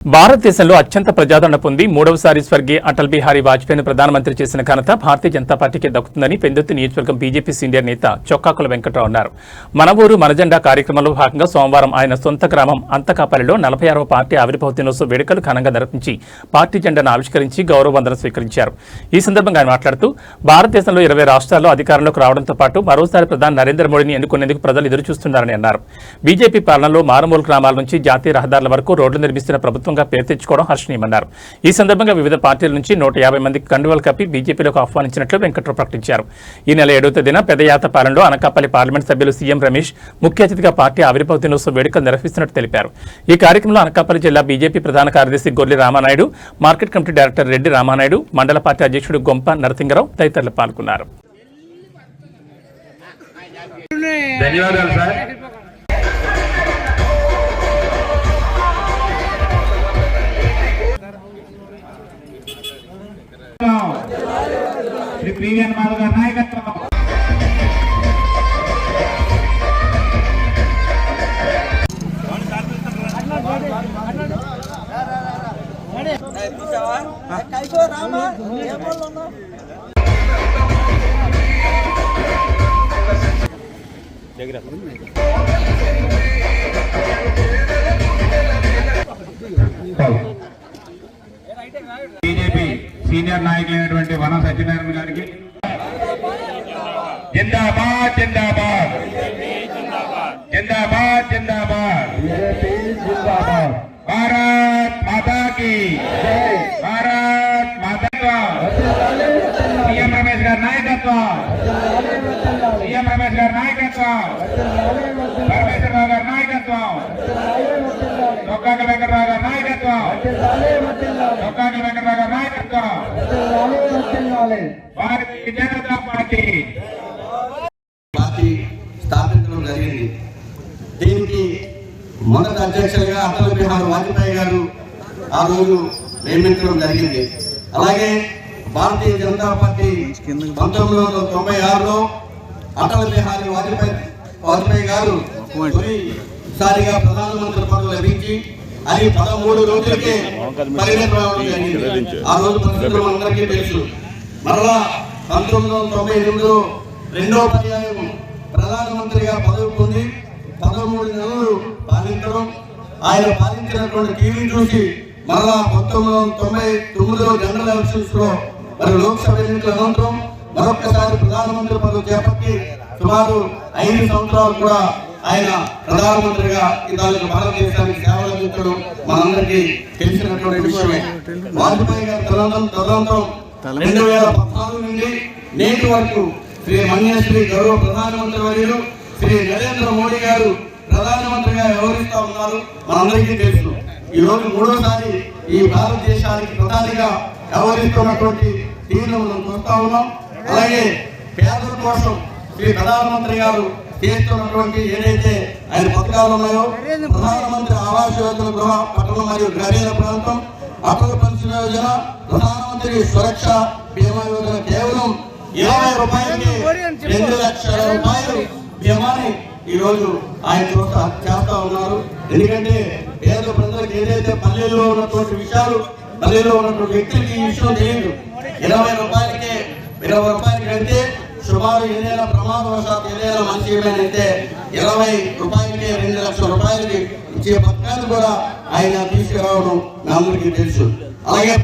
భారతదేశంలో అత్యంత ప్రజాదరణ పొంది మూడవసారి స్వర్గీయ అటల్ బిహారీ వాజ్పేయిని ప్రధానమంత్రి చేసిన ఘనత భారతీయ జనతా పార్టీకి దక్కుతుందని పెందుర్తి నియోజకవర్గం బీజేపీ సీనియర్ నేత చొక్కాకుల వెంకట్రావు అన్నారు. మన ఊరు మన జెండా కార్యక్రమంలో భాగంగా సోమవారం ఆయన సొంత గ్రామం అంతకాపల్లిలో 46వ పార్టీ ఆవిర్భావ దినోత్సవ వేడుకలు ఘనంగా నిర్వహించి పార్టీ జెండాను ఆవిష్కరించి గౌరవ వందనం స్వీకరించారు. ఈ సందర్భంగా ఆయన మాట్లాడుతూ భారతదేశంలో 20 రాష్ట్రాల్లో అధికారంలోకి రావడంతో పాటు మరోసారి ప్రధాని నరేంద్ర మోడీని ఎన్నుకునేందుకు ప్రజలు ఎదురుచూస్తున్నారని అన్నారు. బీజేపీ పాలనలో మారుమూల గ్రామాల నుంచి జాతీయ రహదారుల వరకు రోడ్లు నిర్మిస్తున్న ప్రభుత్వం పేరు తెచ్చుకోవడం హర్షణీయమన్నారు. ఈ సందర్భంగా వివిధ పార్టీల నుంచి 150 మందికి కండువాలు కప్పి బీజేపీలోకి ఆహ్వానించినట్లు వెంకట్రావు ప్రకటించారు. ఈ నెల 7వ తేదీన పెదయాతపాలెంలో అనకాపల్లి పార్లమెంట్ సభ్యులు సీఎం రమేష్ ముఖ్య అతిథిగా పార్టీ ఆవిర్భావ దినోత్సవ వేడుకలు నిర్వహిస్తున్నట్టు తెలిపారు. ఈ కార్యక్రమంలో అనకాపల్లి జిల్లా బీజేపీ ప్రధాన కార్యదర్శి Gorli Ramanaidu, market committee director Reddy Ramanaidu, మండల పార్టీ అధ్యక్షుడు గొంప నరసింగరావు తదితరులు పాల్గొన్నారు. ధన్యవాదాలు సార్. శ్రీ ప్రియన్ మాధవ్ గారి నాయకత్వం బీజేపీ సీనియర్ నాయకులైనటువంటి వన సత్యనారాయణ గారికి జిందాబాద్ జిందాబాద్ జిందాబాద్ జిందాబాద్ జిందాబాద్ భారత్ మాతా కీ జై భారత్ మాతా సీఎం రమేష్ గారి నాయకత్వం సీఎం రమేష్ గారి నాయకత్వం పరమేశ్వరరావు గారి నాయకత్వం చొక్కాకుల వెంకటరావు గారి నాయకత్వం చొక్కాకుల వెంకటరావు గారి నాయకత్వం భారతీయ జనతా పార్టీ స్థాపించడం జరిగింది. దీనికి మొదటి అధ్యక్షులుగా అటల్ బిహారీ వాజ్పేయి గారు ఆ రోజు నియమించడం జరిగింది. అలాగే భారతీయ జనతా పార్టీ 1996లో అటల్ బిహారీ వాజ్పేయి గారు తొలిసారిగా ప్రధానమంత్రి పదవి లభించి అది 13 రోజులకే పరిణితం జరిగింది. ఆ రోజు పరిస్థితులు అందరికీ తెలుసు. మరలా 1998లో రెండో పర్యాయం ప్రధానమంత్రిగా పదవి పొంది 13 నెలలు పాలించడం, ఆయన పాలించినటువంటి తీరుని చూసి మరలా 1999లో జనరల్ ఎలక్షన్స్ లో మరి లోక్సభ ఎన్నికల అనంతరం మరొకసారి ప్రధానమంత్రి పదవి చేపట్టి సుమారు 5 సంవత్సరాలు కూడా ఆయన ప్రధానమంత్రిగా ఇదాలకు భారతదేశానికి సేవలు అందించడం మనందరికీ తెలిసినటువంటి విషయమే. వాజ్పేయి గారి తదనంతరం 2014 నుండి నేటి వరకు శ్రీ మన్యశ్రీ గౌరవ ప్రధానమంత్రి వర్యులు శ్రీ నరేంద్ర మోడీ గారు ప్రధానమంత్రిగా వ్యవహరిస్తా ఉన్నారు. మనందరికీ తెలుసు. ఈ రోజు మూడోసారి ఈ భారతదేశానికి ప్రధానిగా వ్యవహరిస్తున్నటువంటి తీరును మనం చూస్తా ఉన్నాం. అలాగే పేదల కోసం శ్రీ ప్రధానమంత్రి గారు చేస్తున్నటువంటి ఏదైతే ఆయన పథకాలు ఉన్నాయో, ప్రధానమంత్రి ఆవాస్ యోజన గృహ పట్టణ మరియు గ్రామీణ ప్రాంతం, అటల్ పెన్షన్ యోజన, ప్రధానమంత్రి సురక్ష బీమా యోజన కేవలం 20 రూపాయలకి 2 లక్షల రూపాయలు బీమాని ఈ రోజు ఆయన చేస్తా ఉన్నారు. ఎందుకంటే పేద ప్రజలకు ఏదైతే పల్లెల్లో ఉన్నటువంటి విషయాలు, పల్లెల్లో ఉన్నటువంటి వ్యక్తులకి ఈ విషయం తెలియదు. 20 రూపాయలకి అంటే సుమారు ఏదైనా ప్రమాదవశాత్తు ఏదైనా మంచి ఏమైనా 20 రూపాయలకి 2 లక్షల రూపాయలకి ఇచ్చే పథకాన్ని కూడా ఆయన తీసుకురావడం మీ అందరికీ తెలుసు. అలాగే